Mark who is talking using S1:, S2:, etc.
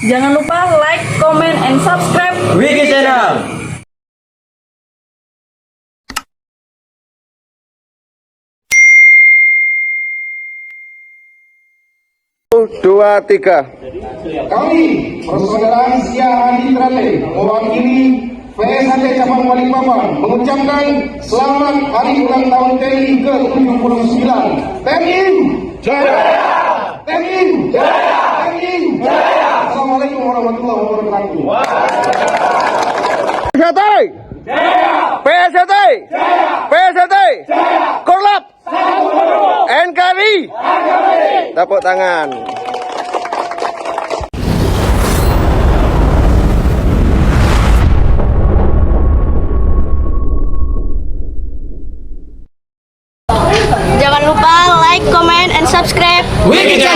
S1: Jangan lupa like, comment, and subscribe
S2: Wiki Channel.
S3: Dua, tiga.
S4: Kami, persaudaraan Sia Adi Trate, mewakili VSAT Cabang Balikpapan, mengucapkan selamat Hari Ulang Tahun TNI ke-79. TNI Jaya! TNI Jaya! TNI Jaya! Assalamualaikum warahmatullahi wabarakatuh.
S3: PSAT! PSAT! PSAT! Korlap! NKRI! Tepuk tangan.
S5: Jangan lupa like, comment, and subscribe.
S2: Wiki Channel.